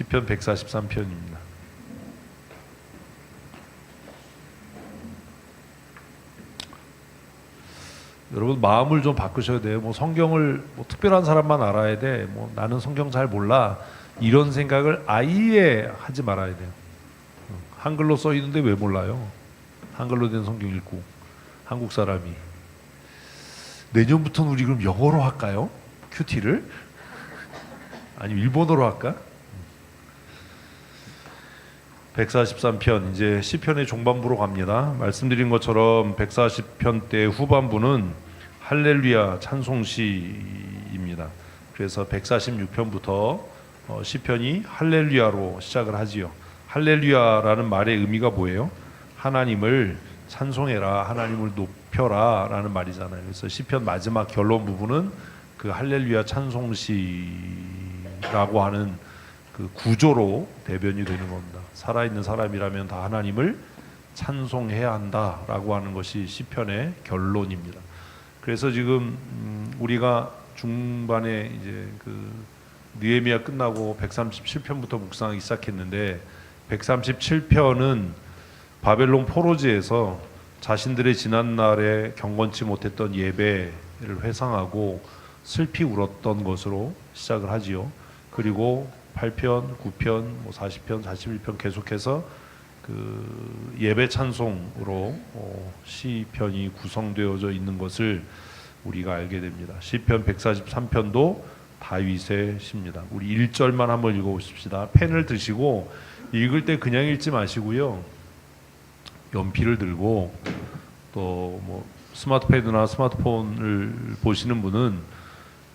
시편 143편입니다. 여러분 마음을 좀 바꾸셔야 돼요. 뭐 성경을 뭐 특별한 사람만 알아야 돼. 뭐 나는 성경 잘 몰라. 이런 생각을 아예 하지 말아야 돼요. 한글로 써 있는데 왜 몰라요? 한글로 된 성경 읽고 한국 사람이. 내년부터는 우리 그럼 영어로 할까요? 큐티를? 아니면 일본어로 할까? 143편 이제 시편의 중반부로 갑니다. 말씀드린 것처럼 140편 때 후반부는 할렐루야 찬송시입니다. 그래서 146편부터 시편이 할렐루야로 시작을 하지요. 할렐루야라는 말의 의미가 뭐예요? 하나님을 찬송해라, 하나님을 높여라 라는 말이잖아요. 그래서 시편 마지막 결론 부분은 그 할렐루야 찬송시라고 하는 그 구조로 대변이 되는 겁니다. 살아있는 사람이라면 다 하나님을 찬송해야 한다라고 하는 것이 시편의 결론입니다. 그래서 지금 우리가 중반에 이제 그 느헤미야 끝나고 137편부터 묵상하기 시작했는데 137편은 바벨론 포로지에서 자신들의 지난날에 경건치 못했던 예배를 회상하고 슬피 울었던 것으로 시작을 하지요. 그리고 8편, 9편, 40편, 41편 계속해서 그 예배 찬송으로 시편이 구성되어져 있는 것을 우리가 알게 됩니다. 시편 143편도 다윗의 시입니다. 우리 1절만 한번 읽어보십시다. 펜을 드시고 읽을 때 그냥 읽지 마시고요. 연필을 들고 또 뭐 스마트패드나 스마트폰을 보시는 분은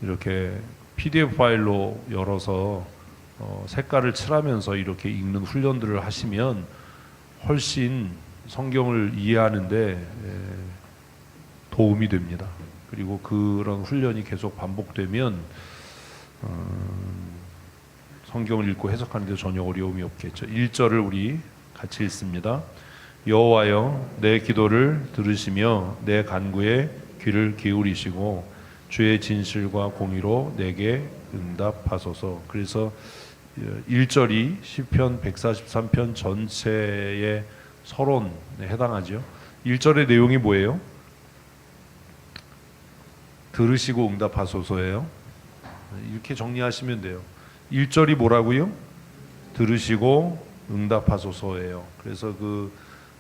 이렇게 PDF 파일로 열어서 색깔을 칠하면서 이렇게 읽는 훈련들을 하시면 훨씬 성경을 이해하는데 도움이 됩니다. 그리고 그런 훈련이 계속 반복되면 성경을 읽고 해석하는 데 전혀 어려움이 없겠죠. 1절을 우리 같이 읽습니다. 여호와여 내 기도를 들으시며 내 간구에 귀를 기울이시고 주의 진실과 공의로 내게 응답하소서. 그래서 1절이 시편 143편 전체의 서론에 해당하죠. 1절의 내용이 뭐예요? 들으시고 응답하소서예요. 이렇게 정리하시면 돼요. 1절이 뭐라고요? 들으시고 응답하소서예요. 그래서 그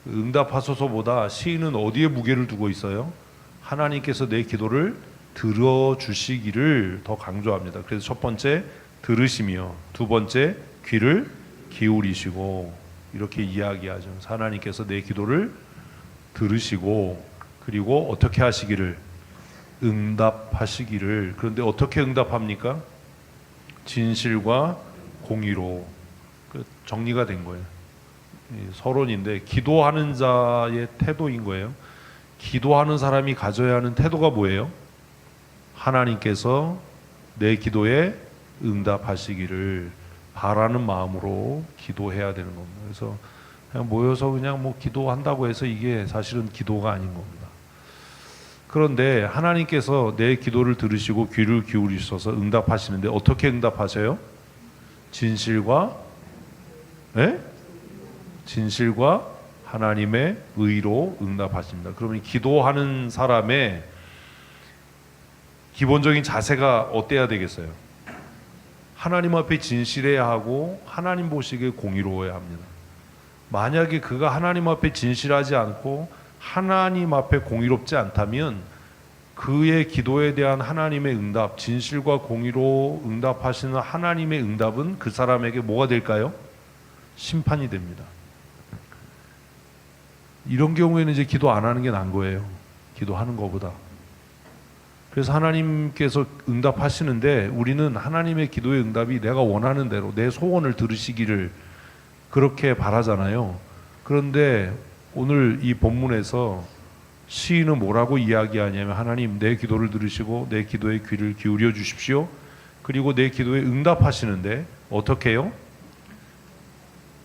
응답하소서보다 시인은 어디에 무게를 두고 있어요? 하나님께서 내 기도를 들어주시기를 더 강조합니다. 그래서 첫 번째 들으시며, 두 번째 귀를 기울이시고 이렇게 이야기하죠. 하나님께서 내 기도를 들으시고 그리고 어떻게 하시기를? 응답하시기를. 그런데 어떻게 응답합니까? 진실과 공의로. 정리가 된 거예요. 서론인데 기도하는 자의 태도인 거예요. 기도하는 사람이 가져야 하는 태도가 뭐예요? 하나님께서 내 기도에 응답하시기를 바라는 마음으로 기도해야 되는 겁니다. 그래서 그냥 모여서 그냥 뭐 기도한다고 해서 이게 사실은 기도가 아닌 겁니다. 그런데 하나님께서 내 기도를 들으시고 귀를 기울이셔서 응답하시는데 어떻게 응답하세요? 진실과 진실과 하나님의 의로 응답하십니다. 그러면 기도하는 사람의 기본적인 자세가 어때야 되겠어요? 하나님 앞에 진실해야 하고 하나님 보시기에 공의로워야 합니다. 만약에 그가 하나님 앞에 진실하지 않고 하나님 앞에 공의롭지 않다면 그의 기도에 대한 하나님의 응답, 진실과 공의로 응답하시는 하나님의 응답은 그 사람에게 뭐가 될까요? 심판이 됩니다. 이런 경우에는 이제 기도 안 하는 게 나은 거예요. 기도하는 것보다. 그래서 하나님께서 응답하시는데 우리는 하나님의 기도의 응답이 내가 원하는 대로 내 소원을 들으시기를 그렇게 바라잖아요. 그런데 오늘 이 본문에서 시인은 뭐라고 이야기하냐면 하나님 내 기도를 들으시고 내 기도에 귀를 기울여 주십시오. 그리고 내 기도에 응답하시는데 어떻게 해요?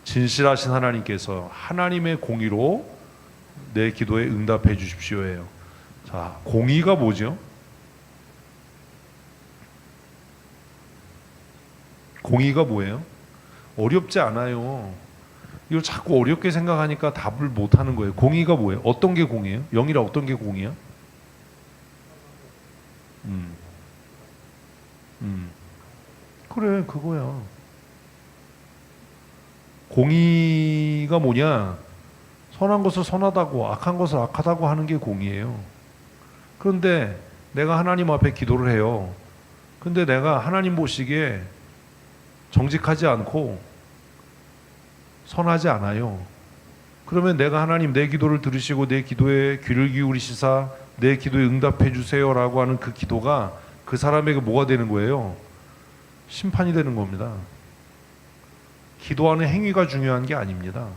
진실하신 하나님께서 하나님의 공의로 내 기도에 응답해 주십시오예요. 자, 공의가 뭐죠? 공의가 뭐예요? 어렵지 않아요. 이걸 자꾸 어렵게 생각하니까 답을 못 하는 거예요. 공의가 뭐예요? 어떤 게 공이에요? 영이라 어떤 게 공이야? 음, 그래, 그거야. 공의가 뭐냐? 선한 것을 선하다고, 악한 것을 악하다고 하는 게 공의예요. 그런데 내가 하나님 앞에 기도를 해요. 근데 내가 하나님 보시기에 정직하지 않고 선하지 않아요. 그러면 내가 하나님 내 기도를 들으시고 내 기도에 귀를 기울이시사 내 기도에 응답해 주세요라고 하는 그 기도가 그 사람에게 뭐가 되는 거예요? 심판이 되는 겁니다. 기도하는 행위가 중요한 게 아닙니다.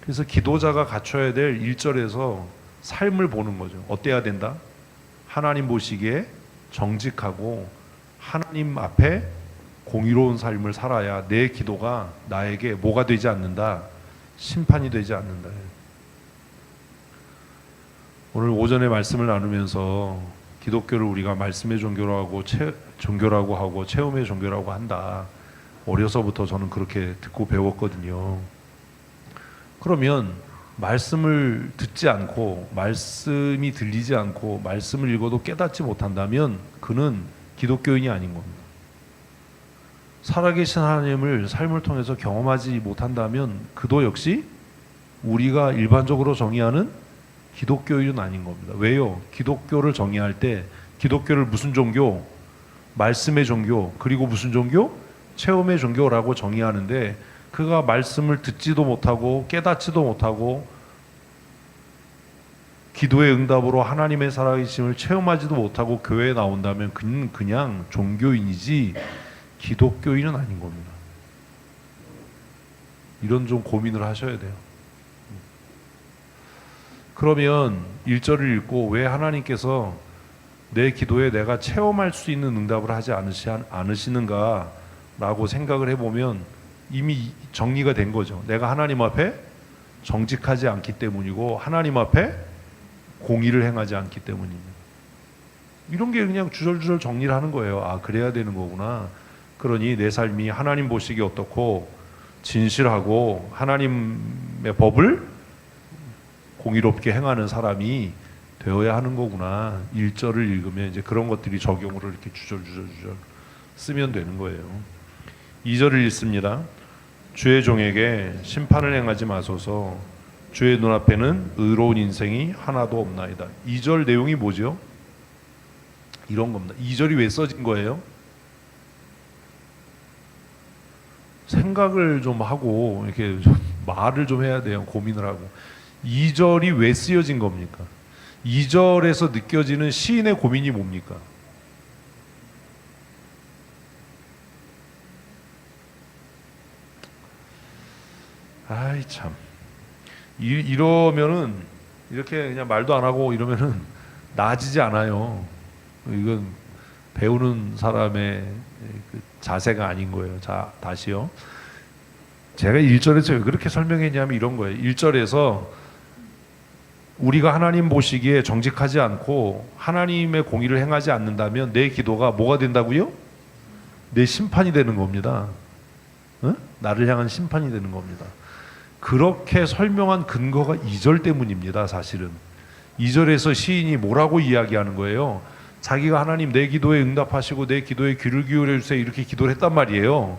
그래서 기도자가 갖춰야 될 1절에서 삶을 보는 거죠. 어때야 된다? 하나님 보시기에 정직하고 하나님 앞에 공의로운 삶을 살아야 내 기도가 나에게 뭐가 되지 않는다? 심판이 되지 않는다. 오늘 오전에 말씀을 나누면서 기독교를 우리가 말씀의 종교라고 하고 체험의 종교라고 한다. 어려서부터 저는 그렇게 듣고 배웠거든요. 그러면 말씀을 듣지 않고 말씀이 들리지 않고 말씀을 읽어도 깨닫지 못한다면 그는 기독교인이 아닌 겁니다. 살아계신 하나님을 삶을 통해서 경험하지 못한다면 그도 역시 우리가 일반적으로 정의하는 기독교인은 아닌 겁니다. 왜요? 기독교를 정의할 때 기독교를 무슨 종교? 말씀의 종교, 그리고 무슨 종교? 체험의 종교라고 정의하는데 그가 말씀을 듣지도 못하고 깨닫지도 못하고 기도의 응답으로 하나님의 살아계심을 체험하지도 못하고 교회에 나온다면 그는 그냥 종교인이지 기독교인은 아닌 겁니다. 이런 좀 고민을 하셔야 돼요. 그러면 1절을 읽고 왜 하나님께서 내 기도에 내가 체험할 수 있는 응답을 하지 않으시는가 라고 생각을 해보면 이미 정리가 된 거죠. 내가 하나님 앞에 정직하지 않기 때문이고 하나님 앞에 공의를 행하지 않기 때문입니다. 이런 게 그냥 주절주절 정리를 하는 거예요. 아, 그래야 되는 거구나. 그러니 내 삶이 하나님 보시기에 어떻고 진실하고 하나님의 법을 공의롭게 행하는 사람이 되어야 하는 거구나. 1절을 읽으면 이제 그런 것들이 적용으로 이렇게 주절 쓰면 되는 거예요. 2절을 읽습니다. 주의 종에게 심판을 행하지 마소서. 주의 눈앞에는 의로운 인생이 하나도 없나이다. 2절 내용이 뭐죠? 이런 겁니다. 2절이 왜 써진 거예요? 생각을 좀 하고 이렇게 좀 말을 좀 해야 돼요. 고민을 하고. 2절이 왜 쓰여진 겁니까? 2절에서 느껴지는 시인의 고민이 뭡니까? 아이 참. 이러면은 이렇게 그냥 말도 안 하고 이러면은 나아지지 않아요. 이건 배우는 사람의 그 자세가 아닌 거예요. 자, 다시요. 제가 1절에서 왜 그렇게 설명했냐면 이런 거예요. 1절에서 우리가 하나님 보시기에 정직하지 않고 하나님의 공의를 행하지 않는다면 내 기도가 뭐가 된다고요? 내 심판이 되는 겁니다. 응? 나를 향한 심판이 되는 겁니다. 그렇게 설명한 근거가 2절 때문입니다. 사실은 2절에서 시인이 뭐라고 이야기하는 거예요? 자기가 하나님 내 기도에 응답하시고 내 기도에 귀를 기울여 주세요 이렇게 기도를 했단 말이에요.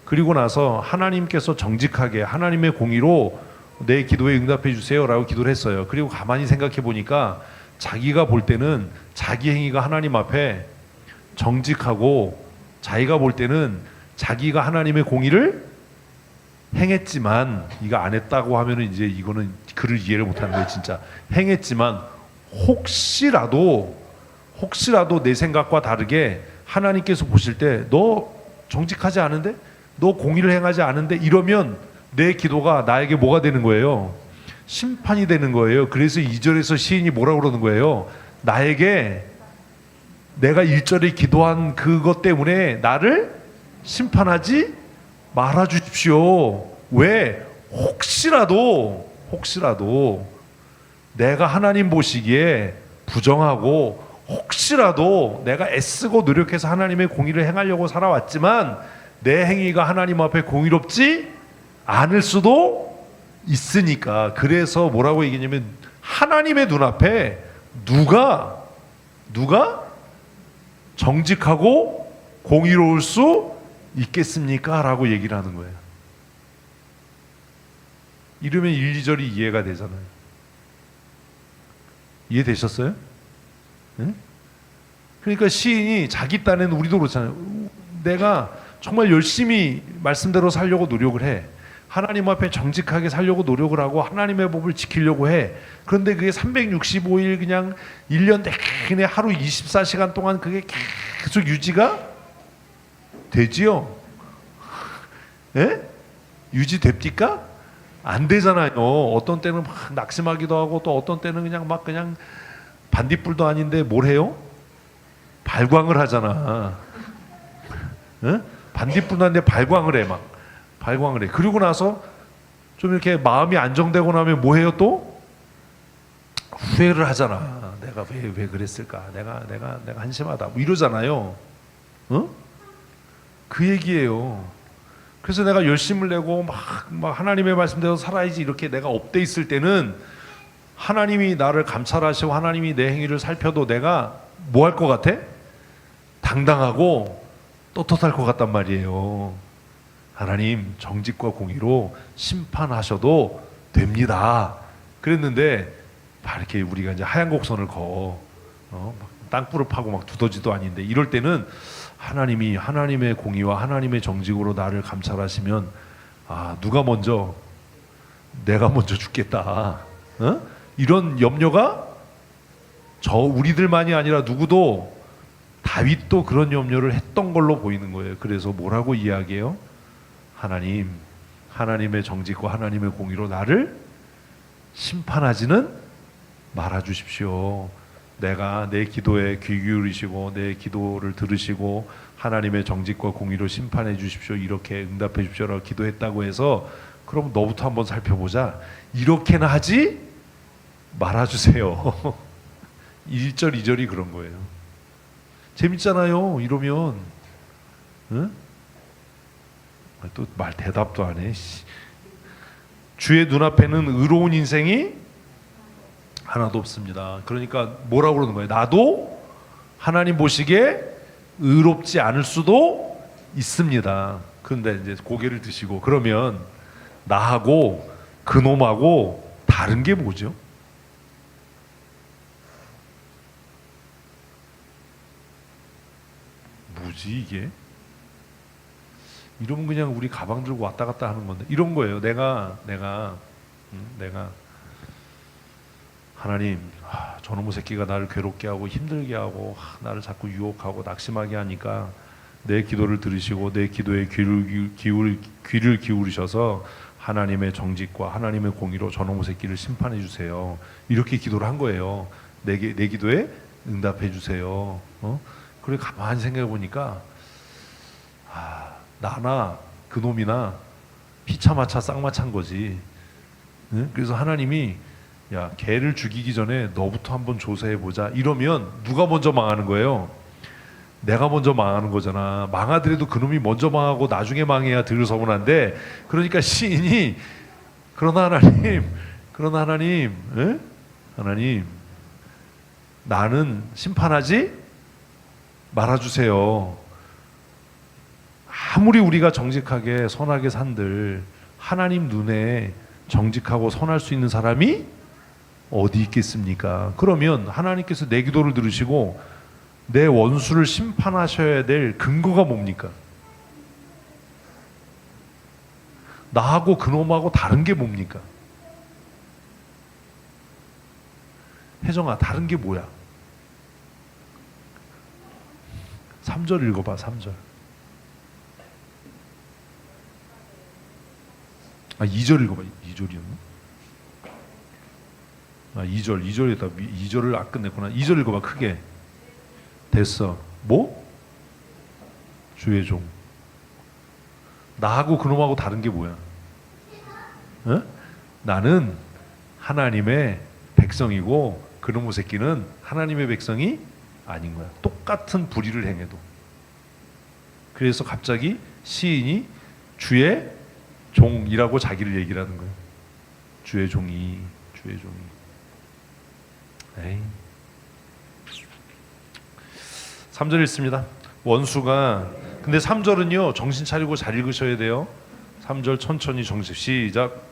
그리고 나서 하나님께서 정직하게 하나님의 공의로 내 기도에 응답해 주세요라고 기도를 했어요. 그리고 가만히 생각해 보니까 자기가 볼 때는 자기 행위가 하나님 앞에 정직하고 자기가 볼 때는 자기가 하나님의 공의를 행했지만 이거 안 했다고 하면은 이제 이거는 글을 이해를 못하는 거예요. 진짜 행했지만 혹시라도 내 생각과 다르게 하나님께서 보실 때 너 정직하지 않은데? 너 공의를 행하지 않은데? 이러면 내 기도가 나에게 뭐가 되는 거예요? 심판이 되는 거예요. 그래서 2절에서 시인이 뭐라고 그러는 거예요? 나에게 내가 1절에 기도한 그것 때문에 나를 심판하지 말아 주십시오. 왜? 혹시라도 내가 하나님 보시기에 부정하고 혹시라도 내가 애쓰고 노력해서 하나님의 공의를 행하려고 살아왔지만 내 행위가 하나님 앞에 공의롭지 않을 수도 있으니까, 그래서 뭐라고 얘기냐면 하나님의 눈앞에 누가 정직하고 공의로울 수 있겠습니까? 라고 얘기를 하는 거예요. 이러면 1, 2절이 이해가 되잖아요. 이해되셨어요? 네? 그러니까 시인이 자기 딴에는, 우리도 그렇잖아요. 내가 정말 열심히 말씀대로 살려고 노력을 해. 하나님 앞에 정직하게 살려고 노력을 하고 하나님의 법을 지키려고 해. 그런데 그게 365일 그냥 1년 내내 하루 24시간 동안 그게 계속 유지가 되지요? 예? 유지됩니까? 안 되잖아요. 어떤 때는 막 낙심하기도 하고, 또 어떤 때는 그냥 반딧불도 아닌데 뭘 해요? 발광을 하잖아. 예? 반딧불도 아닌데 발광을 해, 막. 발광을 해. 그리고 나서 좀 이렇게 마음이 안정되고 나면 뭐 해요 또? 후회를 하잖아. 내가 왜 그랬을까? 내가 한심하다. 뭐 이러잖아요. 어? 그 얘기예요. 그래서 내가 열심을 내고 막 하나님의 말씀대로 살아야지, 이렇게 내가 업돼 있을 때는 하나님이 나를 감찰하시고 하나님이 내 행위를 살펴도 내가 뭐 할 것 같아? 당당하고 떳떳할 것 같단 말이에요. 하나님 정직과 공의로 심판하셔도 됩니다. 그랬는데 막 이렇게 우리가 이제 하얀 곡선을 막 땅굴을 파고 막 두더지도 아닌데, 이럴 때는 하나님이 하나님의 공의와 하나님의 정직으로 나를 감찰하시면, 아, 누가 먼저, 내가 먼저 죽겠다. 어? 이런 염려가 우리들만이 아니라 누구도, 다윗도 그런 염려를 했던 걸로 보이는 거예요. 그래서 뭐라고 이야기해요? 하나님의 정직과 하나님의 공의로 나를 심판하지는 말아 주십시오. 내가 내 기도에 귀 기울이시고 내 기도를 들으시고 하나님의 정직과 공의로 심판해 주십시오, 이렇게 응답해 주십시오라고 기도했다고 해서 그럼 너부터 한번 살펴보자, 이렇게나 하지 말아주세요. 1절 2절이 그런 거예요. 재밌잖아요 이러면. 응? 또 말 대답도 안 해. 주의 눈앞에는 의로운 인생이 하나도 없습니다. 그러니까 뭐라고 그러는 거예요? 나도 하나님 보시기에 의롭지 않을 수도 있습니다. 그런데 이제 고개를 드시고, 그러면 나하고 그놈하고 다른 게 뭐죠? 뭐지 이게? 이러면 그냥 우리 가방 들고 왔다 갔다 하는 건데, 이런 거예요. 내가 하나님, 저놈의 새끼가 나를 괴롭게 하고 힘들게 하고 나를 자꾸 유혹하고 낙심하게 하니까 내 기도를 들으시고 내 기도에 귀를 기울이셔서 하나님의 정직과 하나님의 공의로 저놈의 새끼를 심판해 주세요. 이렇게 기도를 한 거예요. 내 기도에 응답해 주세요. 그래 가만히 생각해 보니까 나나 그놈이나 피차마차 쌍마차인 거지. 그래서 하나님이, 야, 개를 죽이기 전에 너부터 한번 조사해 보자, 이러면 누가 먼저 망하는 거예요? 내가 먼저 망하는 거잖아. 망하더라도 그놈이 먼저 망하고 나중에 망해야 덜 서운한데, 그러니까 시인이, 그러나 하나님, 에? 하나님, 나는 심판하지 말아주세요. 아무리 우리가 정직하게 선하게 산들 하나님 눈에 정직하고 선할 수 있는 사람이 어디 있겠습니까? 그러면 하나님께서 내 기도를 들으시고 내 원수를 심판하셔야 될 근거가 뭡니까? 나하고 그놈하고 다른 게 뭡니까? 혜정아, 다른 게 뭐야? 3절 읽어봐. 3절. 2절 읽어봐. 2절이었나? 2절이었다. 2절을 안 끝냈구나. 2절 읽어봐. 크게. 됐어. 뭐? 주의 종. 나하고 그놈하고 다른 게 뭐야? 어? 나는 하나님의 백성이고 그놈의 새끼는 하나님의 백성이 아닌 거야. 똑같은 불의를 행해도. 그래서 갑자기 시인이 주의 종이라고 자기를 얘기를 하는 거예요. 주의 종이. 에이. 3절 읽습니다. 원수가, 근데 3절은요 정신 차리고 잘 읽으셔야 돼요. 3절 천천히 정식 시작.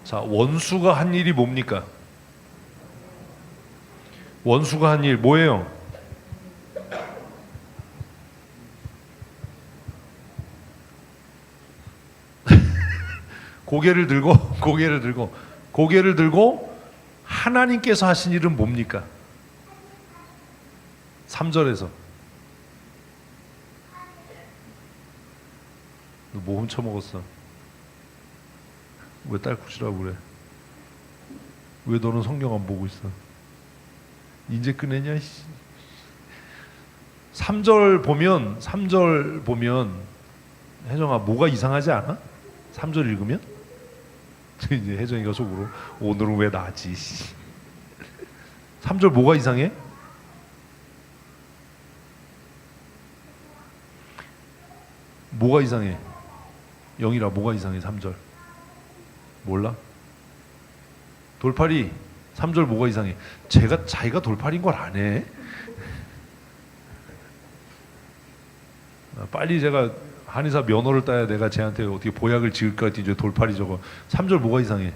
자, 원수가 한 일이 뭡니까? 원수가 한 일 뭐예요? 고개를 들고 하나님께서 하신 일은 뭡니까? 3절에서 너 뭐 훔쳐먹었어? 왜 딸꾹질하고 그래? 왜 너는 성경 안 보고 있어? 이제 꺼내냐? 3절 보면 혜정아 뭐가 이상하지 않아? 3절 읽으면? 이제 혜정이가 속으로 오늘은 왜 나지? 3절 뭐가 이상해? 뭐가 이상해? 영이라 뭐가 이상해? 3절 몰라? 돌팔이 3절 뭐가 이상해? 자기가 돌팔인 걸 안 해? 빨리 제가 한의사 면허를 따야 내가 쟤한테 어떻게 보약을 지을까 했더니 이제 돌팔이 저거 3절 뭐가 이상해?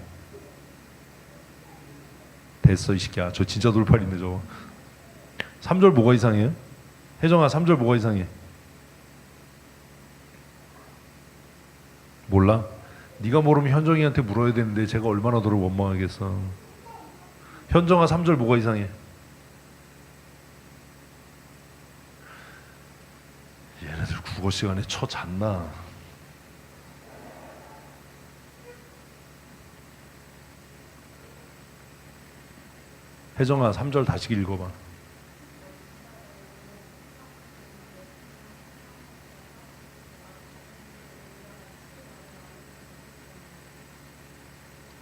됐어 이 새끼야 저 진짜 돌팔인데 저거 3절 뭐가 이상해요? 혜정아 3절 뭐가 이상해? 몰라? 네가 모르면 현정이한테 물어야 되는데 제가 얼마나 너를 원망하겠어. 현정아 3절 뭐가 이상해? 얘네들 국어 시간에 쳐 잤나? 혜정아 3절 다시 읽어봐.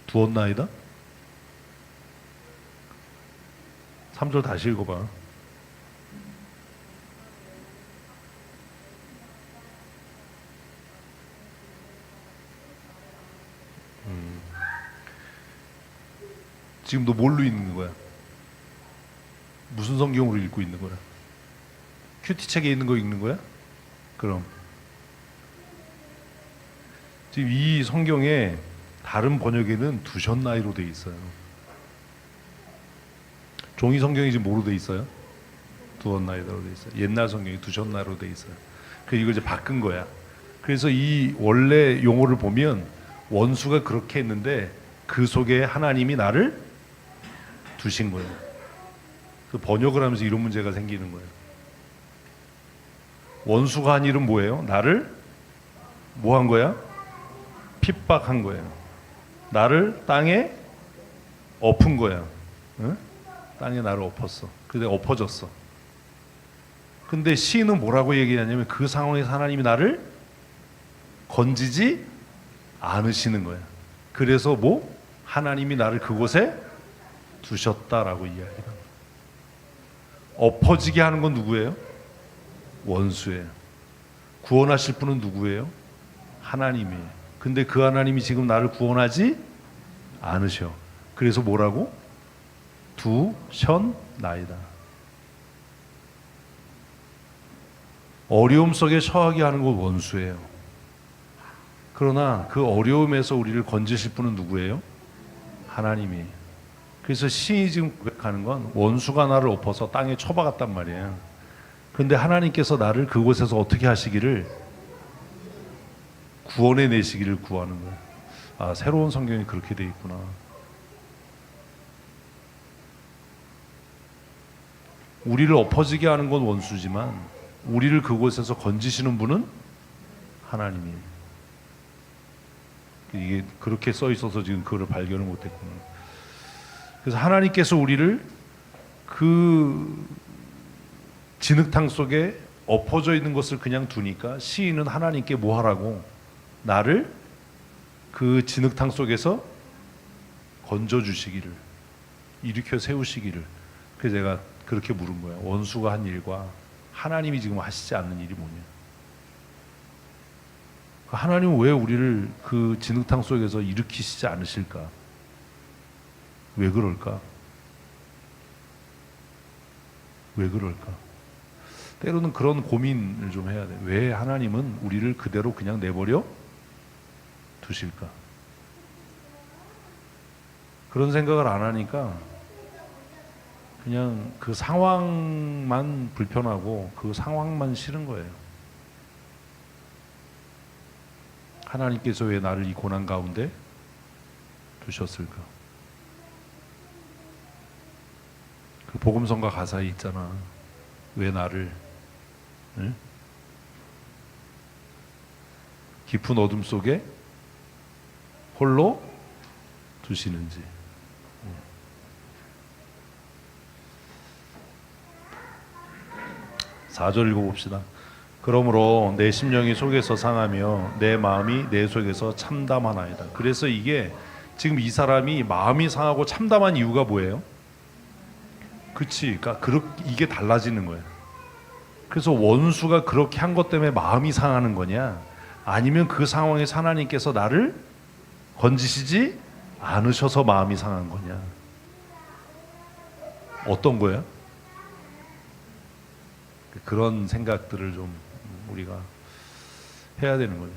두었나이다? 3절 다시 읽어봐. 지금 너 뭘로 읽는 거야? 무슨 성경으로 읽고 있는 거야? 큐티책에 있는 거 읽는 거야? 그럼 지금 이 성경에 다른 번역에는 두셨나이로 돼 있어요. 종이 성경이 지금 뭐로 돼 있어요? 두었나이다로 돼 있어요. 옛날 성경이 두셨나이로 돼 있어요. 그래서 이걸 이제 바꾼 거야. 그래서 이 원래 용어를 보면 원수가 그렇게 했는데 그 속에 하나님이 나를 두신 거예요. 그 번역을 하면서 이런 문제가 생기는 거예요. 원수가 한 일은 뭐예요? 나를 뭐 한 거야? 핍박한 거예요. 나를 땅에 엎은 거야. 응? 땅에 나를 엎었어. 근데 엎어졌어. 근데 시인은 뭐라고 얘기하냐면 그 상황에서 하나님이 나를 건지지 않으시는 거야. 그래서 뭐? 하나님이 나를 그곳에 두셨다라고 이야기합니다. 엎어지게 하는 건 누구예요? 원수예요. 구원하실 분은 누구예요? 하나님이에요. 근데 그 하나님이 지금 나를 구원하지 않으셔. 그래서 뭐라고? 두셨나이다. 어려움 속에 처하게 하는 건 원수예요. 그러나 그 어려움에서 우리를 건지실 분은 누구예요? 하나님이. 그래서 시인이 지금 고백하는 건 원수가 나를 엎어서 땅에 쳐박았단 말이에요. 그런데 하나님께서 나를 그곳에서 어떻게 하시기를 구원해 내시기를 구하는 거예요. 아, 새로운 성경이 그렇게 돼 있구나. 우리를 엎어지게 하는 건 원수지만 우리를 그곳에서 건지시는 분은 하나님이에요. 이게 그렇게 써 있어서 지금 그거를 발견을 못했구나. 그래서 하나님께서 우리를 그 진흙탕 속에 엎어져 있는 것을 그냥 두니까 시인은 하나님께 뭐 하라고? 나를 그 진흙탕 속에서 건져주시기를, 일으켜 세우시기를. 그래서 제가 그렇게 물은 거예요. 원수가 한 일과 하나님이 지금 하시지 않는 일이 뭐냐. 하나님은 왜 우리를 그 진흙탕 속에서 일으키시지 않으실까? 왜 그럴까? 왜 그럴까? 때로는 그런 고민을 좀 해야 돼. 왜 하나님은 우리를 그대로 그냥 내버려 두실까? 그런 생각을 안 하니까 그냥 그 상황만 불편하고 그 상황만 싫은 거예요. 하나님께서 왜 나를 이 고난 가운데 두셨을까? 그 복음성가 가사에 있잖아. 왜 나를 깊은 어둠 속에 홀로 두시는지. 4절 읽어봅시다. 그러므로 내 심령이 속에서 상하며 내 마음이 내 속에서 참담하나이다. 그래서 이게 지금 이 사람이 마음이 상하고 참담한 이유가 뭐예요? 그치, 그러니까 이게 달라지는 거예요. 그래서 원수가 그렇게 한 것 때문에 마음이 상하는 거냐, 아니면 그 상황에서 하나님께서 나를 건지시지 않으셔서 마음이 상한 거냐, 어떤 거예요? 그런 생각들을 좀 우리가 해야 되는 거죠.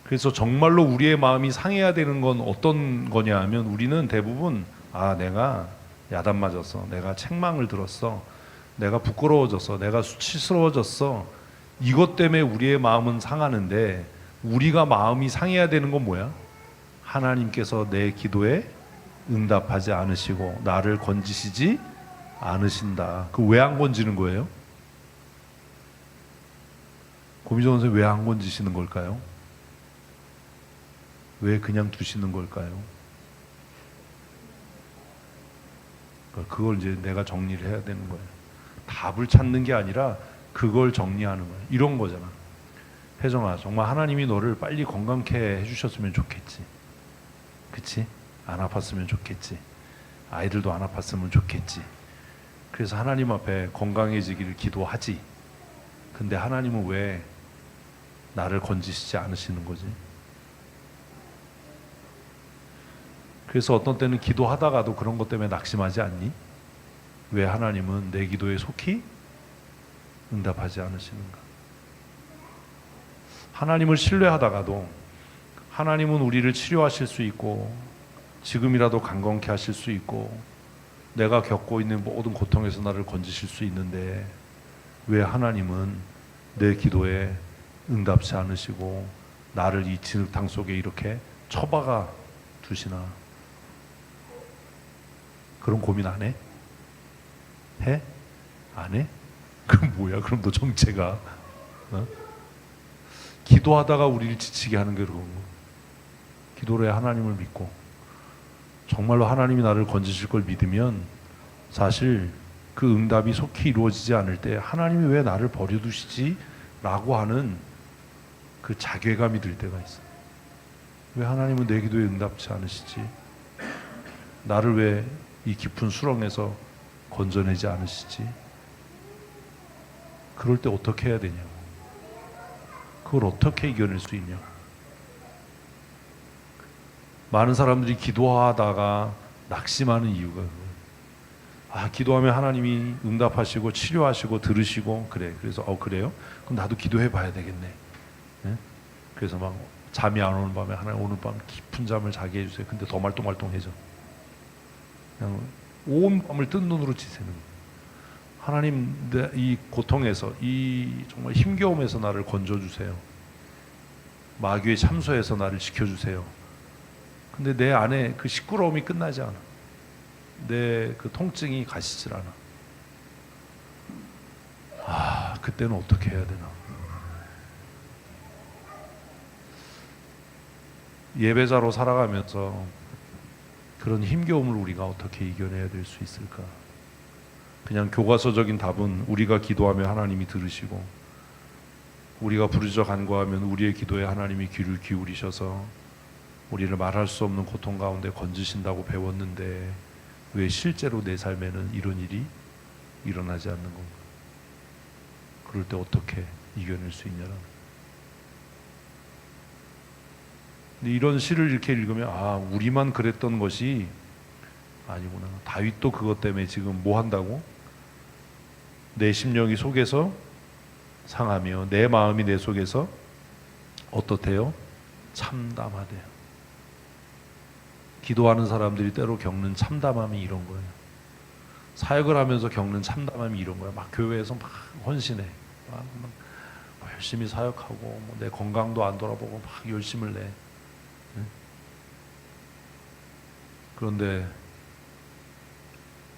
그래서 정말로 우리의 마음이 상해야 되는 건 어떤 거냐 하면, 우리는 대부분 내가 야단 맞았어, 내가 책망을 들었어, 내가 부끄러워졌어, 내가 수치스러워졌어, 이것 때문에 우리의 마음은 상하는데, 우리가 마음이 상해야 되는 건 뭐야? 하나님께서 내 기도에 응답하지 않으시고 나를 건지시지 않으신다. 그 왜 안 건지는 거예요? 고미정 선생님, 왜 안 건지시는 걸까요? 왜 그냥 두시는 걸까요? 그걸 이제 내가 정리를 해야 되는 거예요. 답을 찾는 게 아니라 그걸 정리하는 거예요. 이런 거잖아. 혜정아, 정말 하나님이 너를 빨리 건강케 해주셨으면 좋겠지. 그치? 안 아팠으면 좋겠지. 아이들도 안 아팠으면 좋겠지. 그래서 하나님 앞에 건강해지기를 기도하지. 근데 하나님은 왜 나를 건지시지 않으시는 거지? 그래서 어떤 때는 기도하다가도 그런 것 때문에 낙심하지 않니? 왜 하나님은 내 기도에 속히 응답하지 않으시는가? 하나님을 신뢰하다가도 하나님은 우리를 치료하실 수 있고 지금이라도 강건케 하실 수 있고 내가 겪고 있는 모든 고통에서 나를 건지실 수 있는데, 왜 하나님은 내 기도에 응답치 않으시고 나를 이 진흙탕 속에 이렇게 처박아 두시나? 그런 고민 안 해? 해? 안 해? 그럼 뭐야? 그럼 너 정체가 기도하다가 우리를 지치게 하는 게 그런 거. 기도로 해 하나님을 믿고 정말로 하나님이 나를 건지실 걸 믿으면 사실 그 응답이 속히 이루어지지 않을 때 하나님이 왜 나를 버려두시지? 라고 하는 그 자괴감이 들 때가 있어. 왜 하나님은 내 기도에 응답치 않으시지? 나를 왜 이 깊은 수렁에서 건져내지 않으시지? 그럴 때 어떻게 해야 되냐고. 그걸 어떻게 이겨낼 수 있냐고. 많은 사람들이 기도하다가 낙심하는 이유가 그거예요. 기도하면 하나님이 응답하시고 치료하시고 들으시고 그래. 그래서 그래요? 그럼 나도 기도해 봐야 되겠네. 네? 그래서 막 잠이 안 오는 밤에 하나님 오늘 밤 깊은 잠을 자게 해주세요. 근데 더 말똥말똥해져. 그냥 온 밤을 뜬 눈으로 지새는 거예요. 하나님, 이 고통에서, 이 정말 힘겨움에서 나를 건져주세요. 마귀의 참소에서 나를 지켜주세요. 근데 내 안에 그 시끄러움이 끝나지 않아. 내 그 통증이 가시질 않아. 그때는 어떻게 해야 되나? 예배자로 살아가면서 그런 힘겨움을 우리가 어떻게 이겨내야 될 수 있을까? 그냥 교과서적인 답은 우리가 기도하면 하나님이 들으시고 우리가 부르짖어 간구하면 우리의 기도에 하나님이 귀를 기울이셔서 우리를 말할 수 없는 고통 가운데 건지신다고 배웠는데 왜 실제로 내 삶에는 이런 일이 일어나지 않는 건가? 그럴 때 어떻게 이겨낼 수 있냐는. 근데 이런 시를 이렇게 읽으면 우리만 그랬던 것이 아니구나. 다윗도 그것 때문에 지금 뭐 한다고? 내 심령이 속에서 상하며 내 마음이 내 속에서 어떻대요? 참담하대요. 기도하는 사람들이 때로 겪는 참담함이 이런 거예요. 사역을 하면서 겪는 참담함이 이런 거예요. 막 교회에서 막 헌신해, 막 열심히 사역하고 내 건강도 안 돌아보고 막 열심을 내. 그런데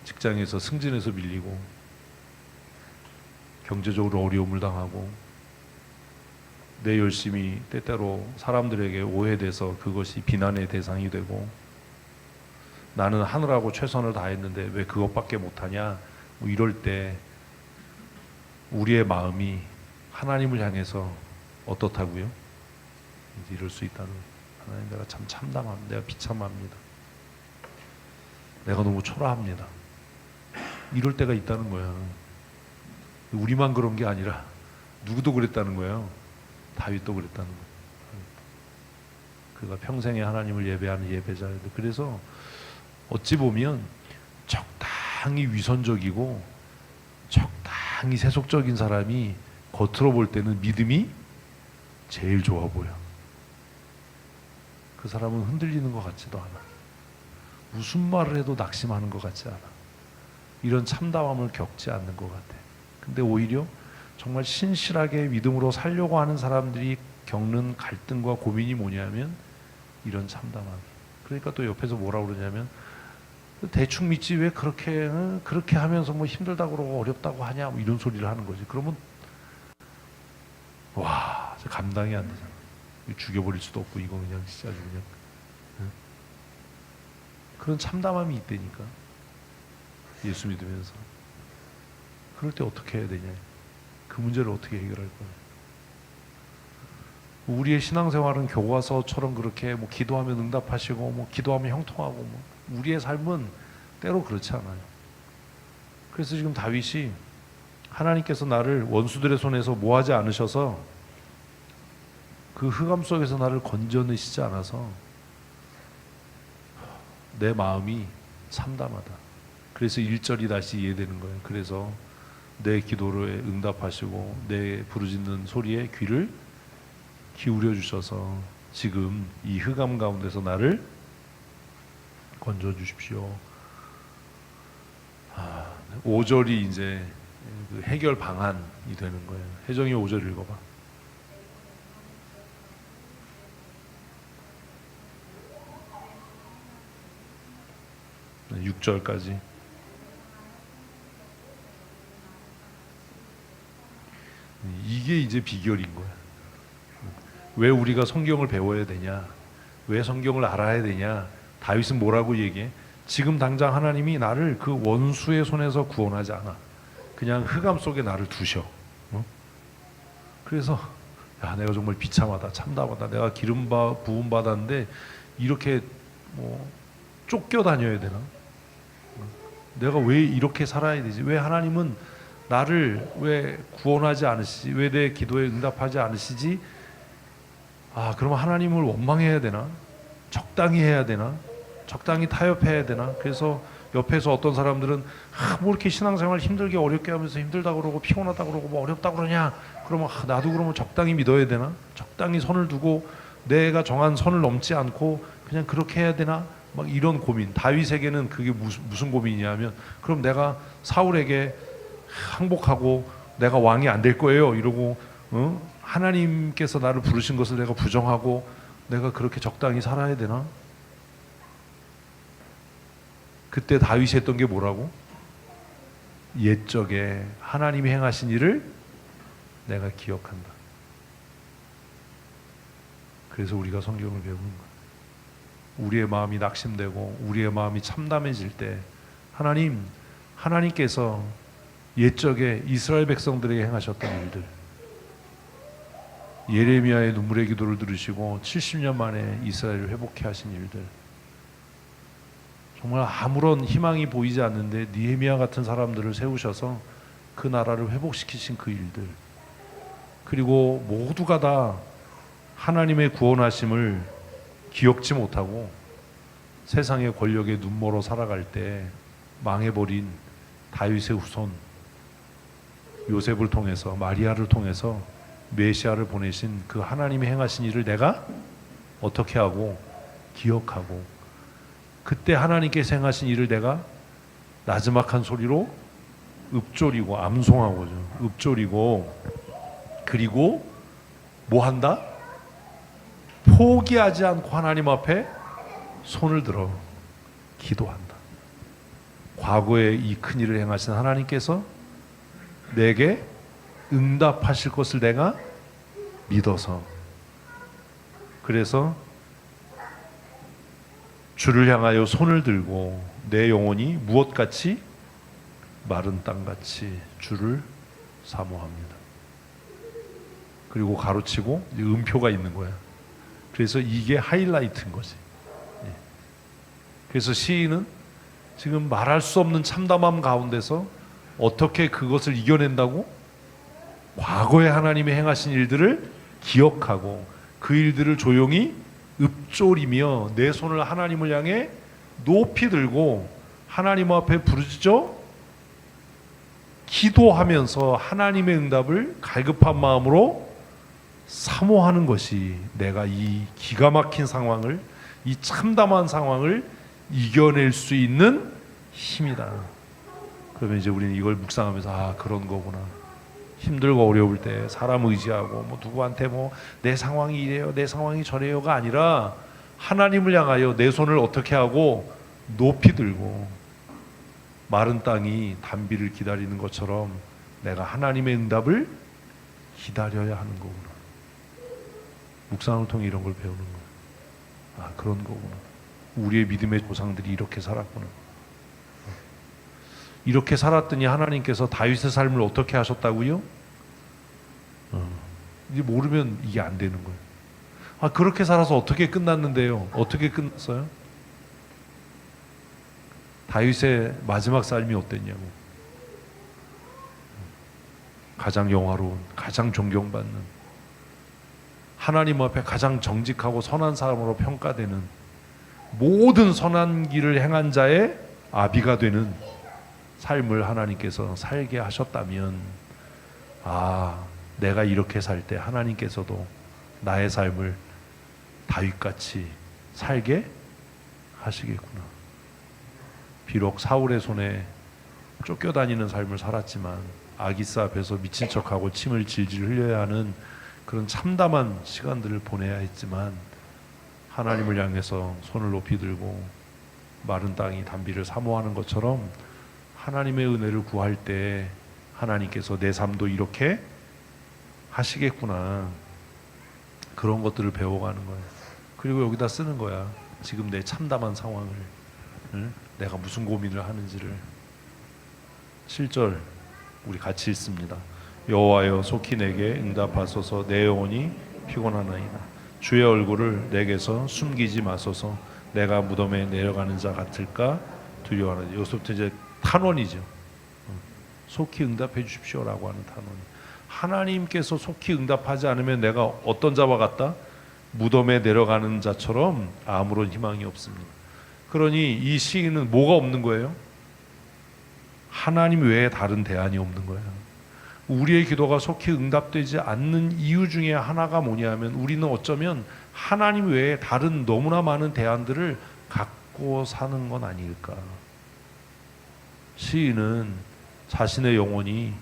직장에서 승진해서 밀리고 경제적으로 어려움을 당하고 내 열심이 때때로 사람들에게 오해돼서 그것이 비난의 대상이 되고 나는 하느라고 최선을 다했는데 왜 그것밖에 못하냐, 뭐 이럴 때 우리의 마음이 하나님을 향해서 어떻다고요? 이럴 수 있다는. 하나님, 내가 참 참담합니다. 내가 비참합니다. 내가 너무 초라합니다. 이럴 때가 있다는 거야. 우리만 그런 게 아니라 누구도 그랬다는 거예요. 다윗도 그랬다는 거예요. 그가 평생에 하나님을 예배하는 예배자인데, 그래서 어찌 보면 적당히 위선적이고 적당히 세속적인 사람이 겉으로 볼 때는 믿음이 제일 좋아 보여. 그 사람은 흔들리는 것 같지도 않아. 무슨 말을 해도 낙심하는 것 같지 않아. 이런 참담함을 겪지 않는 것 같아. 근데 오히려 정말 신실하게 믿음으로 살려고 하는 사람들이 겪는 갈등과 고민이 뭐냐면 이런 참담함. 그러니까 또 옆에서 뭐라고 그러냐면 대충 믿지 왜 그렇게 하면서 뭐 힘들다고 그러고 어렵다고 하냐, 뭐 이런 소리를 하는 거지. 그러면 와, 감당이 안 되잖아. 죽여버릴 수도 없고 이거 그냥 진짜 아주 그냥 그런 참담함이 있다니까. 예수 믿으면서 그럴 때 어떻게 해야 되냐, 그 문제를 어떻게 해결할 거냐. 우리의 신앙생활은 교과서처럼 그렇게 뭐 기도하면 응답하시고 뭐 기도하면 형통하고 뭐 우리의 삶은 때로 그렇지 않아요. 그래서 지금 다윗이 하나님께서 나를 원수들의 손에서 모하지 않으셔서 그 흑암 속에서 나를 건져내시지 않아서 내 마음이 참담하다. 그래서 1절이 다시 이해되는 거예요. 그래서 내 기도를 응답하시고 내 부르짖는 소리에 귀를 기울여 주셔서 지금 이 흑암 가운데서 나를 건져 주십시오. 5절이 이제 그 해결 방안이 되는 거예요. 혜정이 5절 읽어봐. 6절까지. 이게 이제 비결인 거야. 왜 우리가 성경을 배워야 되냐? 왜 성경을 알아야 되냐? 다윗은 뭐라고 얘기해? 지금 당장 하나님이 나를 그 원수의 손에서 구원하지 않아. 그냥 흑암 속에 나를 두셔. 그래서 야, 내가 정말 비참하다, 참담하다. 내가 기름 부음 받았는데 이렇게 뭐 쫓겨 다녀야 되나? 내가 왜 이렇게 살아야 되지? 왜 하나님은 나를 왜 구원하지 않으시지? 왜 내 기도에 응답하지 않으시지? 그러면 하나님을 원망해야 되나? 적당히 해야 되나? 적당히 타협해야 되나? 그래서 옆에서 어떤 사람들은 뭐 이렇게 신앙생활 힘들게 어렵게 하면서 힘들다 그러고 피곤하다 그러고 뭐 어렵다 그러냐? 그러면 나도 그러면 적당히 믿어야 되나? 적당히 선을 두고 내가 정한 선을 넘지 않고 그냥 그렇게 해야 되나? 막 이런 고민. 다윗에게는 그게 무슨 고민이냐면, 그럼 내가 사울에게 항복하고 내가 왕이 안 될 거예요 이러고 하나님께서 나를 부르신 것을 내가 부정하고 내가 그렇게 적당히 살아야 되나? 그때 다윗이 했던 게 뭐라고? 옛적에 하나님이 행하신 일을 내가 기억한다. 그래서 우리가 성경을 배우는 거야. 우리의 마음이 낙심되고 우리의 마음이 참담해질 때 하나님께서 옛적에 이스라엘 백성들에게 행하셨던 일들, 예레미야의 눈물의 기도를 들으시고 70년 만에 이스라엘을 회복해 하신 일들, 정말 아무런 희망이 보이지 않는데 느헤미야 같은 사람들을 세우셔서 그 나라를 회복시키신 그 일들, 그리고 모두가 다 하나님의 구원하심을 기억지 못하고 세상의 권력의 눈모로 살아갈 때 망해버린 다윗의 후손 요셉을 통해서, 마리아를 통해서 메시아를 보내신 그 하나님이 행하신 일을 내가 어떻게 하고 기억하고, 그때 하나님께서 행하신 일을 내가 나지막한 소리로 읊조리고 암송하고죠. 읊조리고, 그리고 뭐 한다? 포기하지 않고 하나님 앞에 손을 들어 기도한다. 과거에 이 큰 일을 행하신 하나님께서 내게 응답하실 것을 내가 믿어서, 그래서 주를 향하여 손을 들고 내 영혼이 무엇같이 마른 땅같이 주를 사모합니다. 그리고 가로치고 음표가 있는 거야. 그래서 이게 하이라이트인 거지. 그래서 시인은 지금 말할 수 없는 참담함 가운데서 어떻게 그것을 이겨낸다고? 과거에 하나님이 행하신 일들을 기억하고 그 일들을 조용히 읊조리며 내 손을 하나님을 향해 높이 들고 하나님 앞에 부르짖어 기도하면서 하나님의 응답을 갈급한 마음으로 사모하는 것이 내가 이 기가 막힌 상황을, 이 참담한 상황을 이겨낼 수 있는 힘이다. 그러면 이제 우리는 이걸 묵상하면서 아, 그런 거구나. 힘들고 어려울 때 사람 의지하고 뭐 누구한테 뭐 내 상황이 이래요, 내 상황이 저래요가 아니라 하나님을 향하여 내 손을 어떻게 하고 높이 들고 마른 땅이 단비를 기다리는 것처럼 내가 하나님의 응답을 기다려야 하는 거구나. 묵상을 통해 이런 걸 배우는 거야. 아, 그런 거구나. 우리의 믿음의 조상들이 이렇게 살았구나. 이렇게 살았더니 하나님께서 다윗의 삶을 어떻게 하셨다고요? 이제 모르면 이게 안 되는 거예요. 아, 그렇게 살아서 어떻게 끝났는데요? 어떻게 끝났어요? 다윗의 마지막 삶이 어땠냐고. 가장 영화로운, 가장 존경받는, 하나님 앞에 가장 정직하고 선한 사람으로 평가되는, 모든 선한 길을 행한 자의 아비가 되는 삶을 하나님께서 살게 하셨다면, 아, 내가 이렇게 살 때 하나님께서도 나의 삶을 다윗같이 살게 하시겠구나. 비록 사울의 손에 쫓겨다니는 삶을 살았지만 아기스 앞에서 미친 척하고 침을 질질 흘려야 하는 그런 참담한 시간들을 보내야 했지만 하나님을 향해서 손을 높이 들고 마른 땅이 단비를 사모하는 것처럼 하나님의 은혜를 구할 때 하나님께서 내 삶도 이렇게 하시겠구나. 그런 것들을 배워가는 거예요. 그리고 여기다 쓰는 거야. 지금 내 참담한 상황을, 내가 무슨 고민을 하는지를. 7절 우리 같이 읽습니다. 여호와여 속히 내게 응답하소서. 내 영혼이 피곤하나이다. 주의 얼굴을 내게서 숨기지 마소서. 내가 무덤에 내려가는 자 같을까 두려워하는. 여기서부터 이제 탄원이죠. 속히 응답해 주십시오라고 하는 탄원. 하나님께서 속히 응답하지 않으면 내가 어떤 자와 같다? 무덤에 내려가는 자처럼 아무런 희망이 없습니다. 그러니 이 시인은 뭐가 없는 거예요? 하나님 외에 다른 대안이 없는 거예요. 우리의 기도가 속히 응답되지 않는 이유 중에 하나가 뭐냐면 우리는 어쩌면 하나님 외에 다른 너무나 많은 대안들을 갖고 사는 건 아닐까. 시인은 자신의 영혼이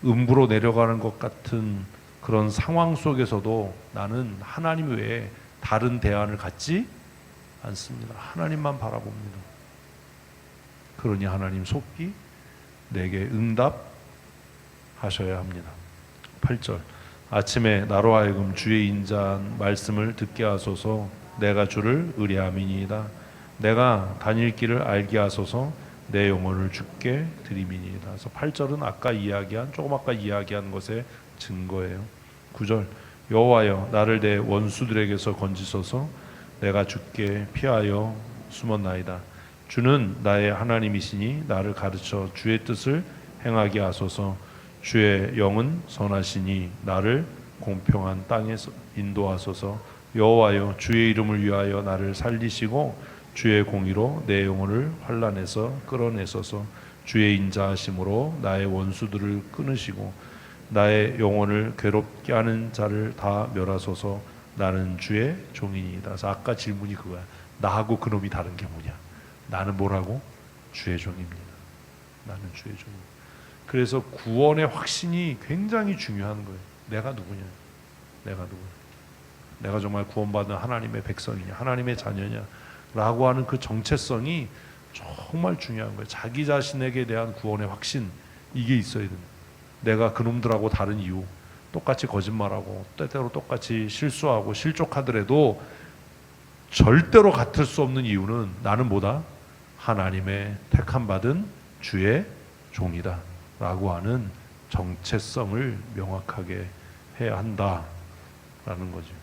음부로 내려가는 것 같은 그런 상황 속에서도 나는 하나님 외에 다른 대안을 갖지 않습니다. 하나님만 바라봅니다. 그러니 하나님 속히 내게 응답하셔야 합니다. 8절 아침에 나로 하여금 주의 인자한 말씀을 듣게 하소서. 내가 주를 의뢰함이니이다. 내가 다닐 길을 알게 하소서. 내 영혼을 주께 드리미니이다. 그래서 8절은 조금 아까 이야기한 것의 증거예요. 9절 여호와여 나를 내 원수들에게서 건지소서. 내가 주께 피하여 숨었나이다. 주는 나의 하나님이시니 나를 가르쳐 주의 뜻을 행하게 하소서. 주의 영은 선하시니 나를 공평한 땅에서 인도하소서. 여호와여 주의 이름을 위하여 나를 살리시고 주의 공의로 내 영혼을 환난에서 끌어내소서. 주의 인자하심으로 나의 원수들을 끊으시고 나의 영혼을 괴롭게 하는 자를 다 멸하소서. 나는 주의 종이니이다. 그래서 아까 질문이 그거야. 나하고 그놈이 다른 게 뭐냐? 나는 뭐라고? 주의 종입니다. 나는 주의 종입니다. 그래서 구원의 확신이 굉장히 중요한 거예요. 내가 누구냐? 내가 누구냐? 내가 정말 구원받은 하나님의 백성이냐? 하나님의 자녀냐? 라고 하는 그 정체성이 정말 중요한 거예요. 자기 자신에게 대한 구원의 확신, 이게 있어야 됩니다. 내가 그놈들하고 다른 이유, 똑같이 거짓말하고 때때로 똑같이 실수하고 실족하더라도 절대로 같을 수 없는 이유는 나는 뭐다? 하나님의 택함받은 주의 종이다 라고 하는 정체성을 명확하게 해야 한다라는 거죠.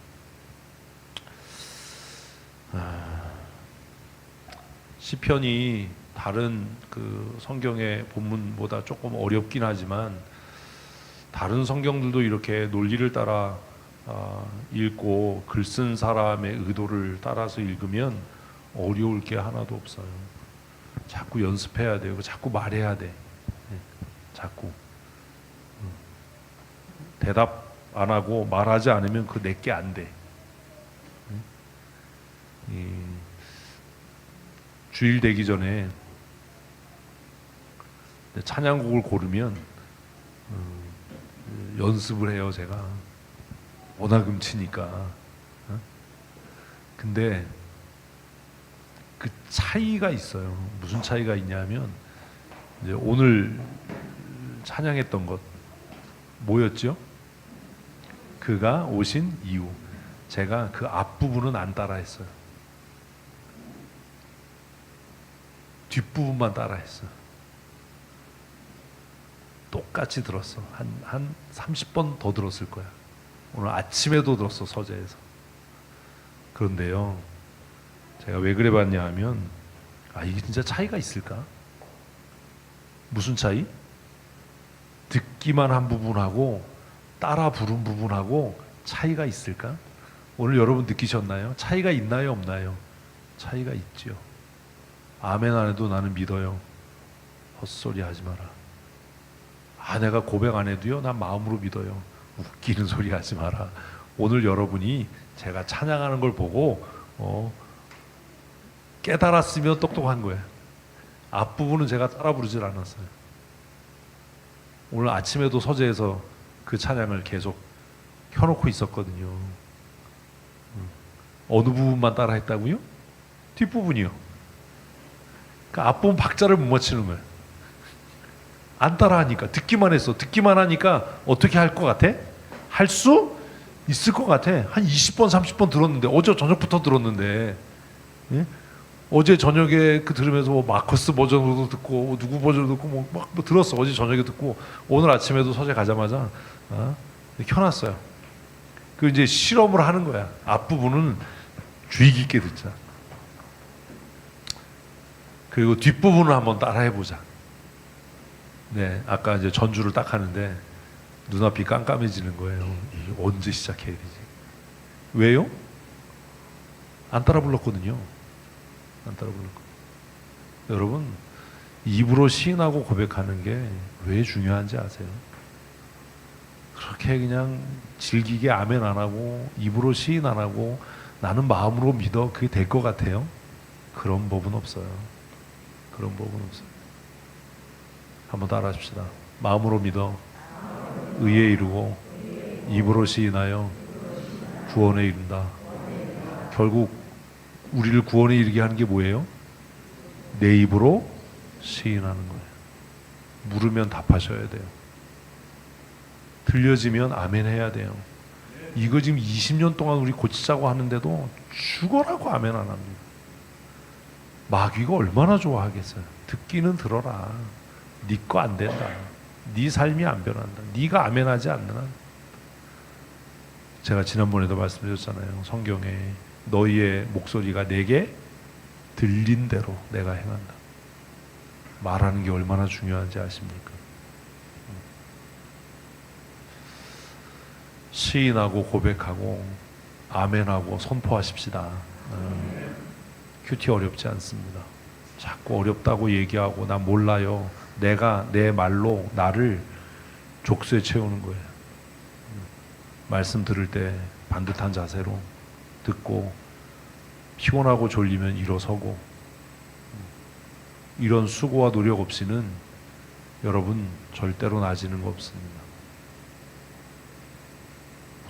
시편이 다른 그 성경의 본문보다 조금 어렵긴 하지만 다른 성경들도 이렇게 논리를 따라 읽고 글 쓴 사람의 의도를 따라서 읽으면 어려울 게 하나도 없어요. 자꾸 연습해야 돼요. 자꾸 말해야 돼. 자꾸 대답 안 하고 말하지 않으면 그 내게 안 돼. 주일 되기 전에 찬양곡을 고르면 연습을 해요. 제가 워낙 음치니까. 근데 그 차이가 있어요. 무슨 차이가 있냐면 이제 오늘 찬양했던 것 뭐였죠? 그가 오신 이유. 제가 그 앞부분은 안 따라했어요. 뒷부분만 따라했어요. 똑같이 들었어. 한 30번 더 들었을 거야. 오늘 아침에도 들었어, 서재에서. 그런데요, 제가 왜 그래 봤냐 하면, 이게 진짜 차이가 있을까? 무슨 차이? 듣기만 한 부분하고 따라 부른 부분하고 차이가 있을까? 오늘 여러분 느끼셨나요? 차이가 있나요, 없나요? 차이가 있죠. 아멘 안 해도 나는 믿어요. 헛소리 하지 마라. 내가 고백 안 해도요, 난 마음으로 믿어요. 웃기는 소리 하지 마라. 오늘 여러분이 제가 찬양하는 걸 보고 깨달았으면 똑똑한 거예요. 앞부분은 제가 따라 부르질 않았어요. 오늘 아침에도 서재에서 그 찬양을 계속 켜놓고 있었거든요. 어느 부분만 따라 했다고요? 뒷부분이요. 그러니까 앞부분 박자를 못 맞추는 거예요. 안 따라하니까. 듣기만 했어. 듣기만 하니까 어떻게 할 것 같아? 할 수 있을 것 같아. 한 20번 30번 들었는데, 어제 저녁부터 들었는데, 예? 어제 저녁에 그 들으면서 뭐 마커스 버전으로도 듣고 누구 버전으로 듣고 막 들었어. 어제 저녁에 듣고 오늘 아침에도 서재 가자마자 켜놨어요. 그 이제 실험을 하는 거야. 앞부분은 주의 깊게 듣자. 그리고 뒷부분을 한번 따라해보자. 네, 아까 이제 전주를 딱 하는데 눈앞이 깜깜해지는 거예요. 이게 언제 시작해야 되지? 왜요? 안 따라 불렀거든요. 안 따라 불렀거든요. 여러분, 입으로 시인하고 고백하는 게 왜 중요한지 아세요? 그렇게 그냥 질기게 아멘 안 하고 입으로 시인 안 하고 나는 마음으로 믿어, 그게 될 것 같아요? 그런 법은 없어요. 그런 법은 없어요. 한번 따라 하십시다. 마음으로 믿어 의에 이르고 입으로 시인하여 구원에 이른다. 결국 우리를 구원에 이르게 하는 게 뭐예요? 내 입으로 시인하는 거예요. 물으면 답하셔야 돼요. 들려지면 아멘 해야 돼요. 이거 지금 20년 동안 우리 고치자고 하는데도 죽어라고 아멘 안 합니다. 마귀가 얼마나 좋아하겠어요. 듣기는 들어라. 네 거 안 된다. 네 삶이 안 변한다. 네가 아멘하지 않는 한. 제가 지난번에도 말씀드렸잖아요. 성경에 너희의 목소리가 내게 들린 대로 내가 행한다. 말하는 게 얼마나 중요한지 아십니까? 시인하고 고백하고 아멘하고 선포하십시다. 큐티 어렵지 않습니다. 자꾸 어렵다고 얘기하고 나 몰라요. 내가 내 말로 나를 족쇄에 채우는 거예요. 말씀 들을 때 반듯한 자세로 듣고 피곤하고 졸리면 일어서고 이런 수고와 노력 없이는 여러분 절대로 나아지는 거 없습니다.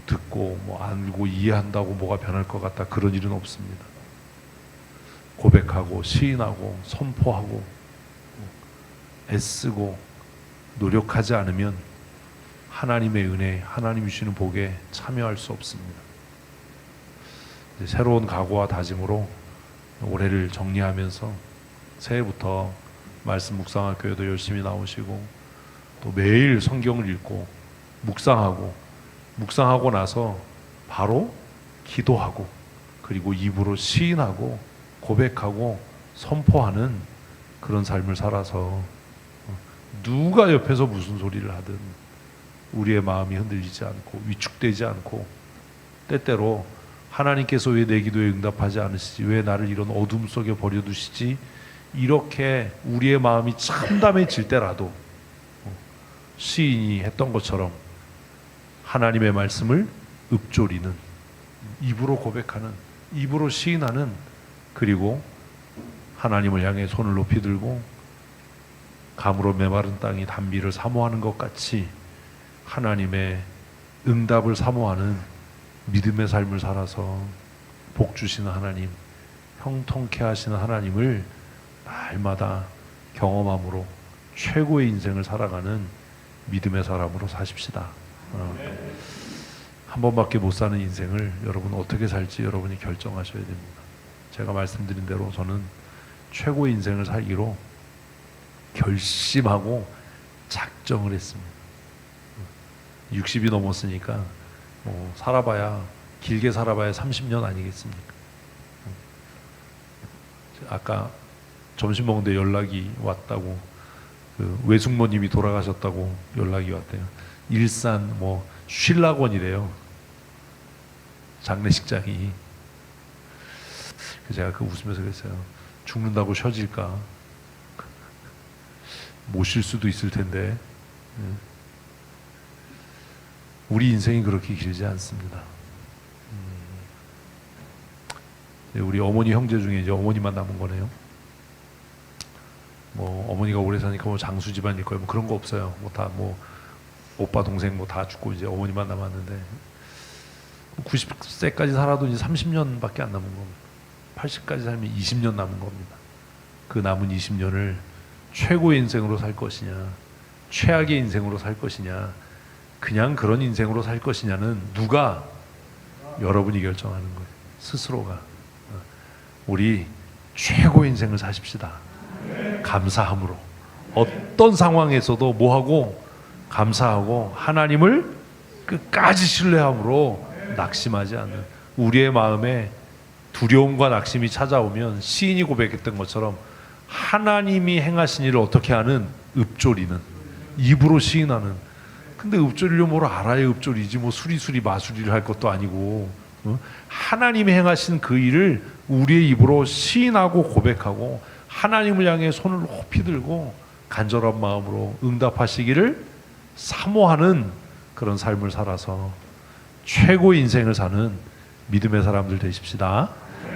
듣고 뭐 알고 이해한다고 뭐가 변할 것 같다 그런 일은 없습니다. 고백하고 시인하고 선포하고 애쓰고 노력하지 않으면 하나님의 은혜, 하나님이 주시는 복에 참여할 수 없습니다. 새로운 각오와 다짐으로 올해를 정리하면서 새해부터 말씀 묵상학교에도 열심히 나오시고 또 매일 성경을 읽고 묵상하고 나서 바로 기도하고 그리고 입으로 시인하고 고백하고 선포하는 그런 삶을 살아서 누가 옆에서 무슨 소리를 하든 우리의 마음이 흔들리지 않고 위축되지 않고 때때로 하나님께서 왜 내 기도에 응답하지 않으시지, 왜 나를 이런 어둠 속에 버려두시지, 이렇게 우리의 마음이 참담해질 때라도 시인이 했던 것처럼 하나님의 말씀을 읊조리는, 입으로 고백하는, 입으로 시인하는, 그리고 하나님을 향해 손을 높이 들고 감으로 메마른 땅이 단비를 사모하는 것 같이 하나님의 응답을 사모하는 믿음의 삶을 살아서 복 주시는 하나님, 형통케 하시는 하나님을 날마다 경험함으로 최고의 인생을 살아가는 믿음의 사람으로 사십시다. 한 번밖에 못 사는 인생을 여러분 어떻게 살지 여러분이 결정하셔야 됩니다. 제가 말씀드린 대로 저는 최고의 인생을 살기로 결심하고 작정을 했습니다. 60이 넘었으니까 살아봐야, 길게 살아봐야 30년 아니겠습니까? 아까 점심 먹는데 연락이 왔다고, 그 외숙모님이 돌아가셨다고 연락이 왔대요. 일산 쉴락원이래요, 장례식장이. 제가 웃으면서 그랬어요. 죽는다고 쉬어질까? 못 쉴 수도 있을 텐데. 우리 인생이 그렇게 길지 않습니다. 우리 어머니 형제 중에 이제 어머니만 남은 거네요. 어머니가 오래 사니까 장수 집안일 거예요. 그런 거 없어요. 다 오빠 동생 다 죽고 이제 어머니만 남았는데 90세까지 살아도 이제 30년밖에 안 남은 겁니다. 80까지 살면 20년 남은 겁니다. 그 남은 20년을 최고의 인생으로 살 것이냐, 최악의 인생으로 살 것이냐, 그냥 그런 인생으로 살 것이냐는 누가? 여러분이 결정하는 거예요. 스스로가. 우리 최고의 인생을 사십시다. 감사함으로. 어떤 상황에서도 뭐하고? 감사하고 하나님을 끝까지 신뢰함으로 낙심하지 않는, 우리의 마음에 두려움과 낙심이 찾아오면 시인이 고백했던 것처럼 하나님이 행하신 일을 어떻게 하는? 읊조리는, 입으로 시인하는. 근데 읊조리려면 뭘 알아야 읊조리지, 수리수리 마수리를 할 것도 아니고, 하나님이 행하신 그 일을 우리의 입으로 시인하고 고백하고 하나님을 향해 손을 높이 들고 간절한 마음으로 응답하시기를 사모하는 그런 삶을 살아서 최고의 인생을 사는 믿음의 사람들 되십시다.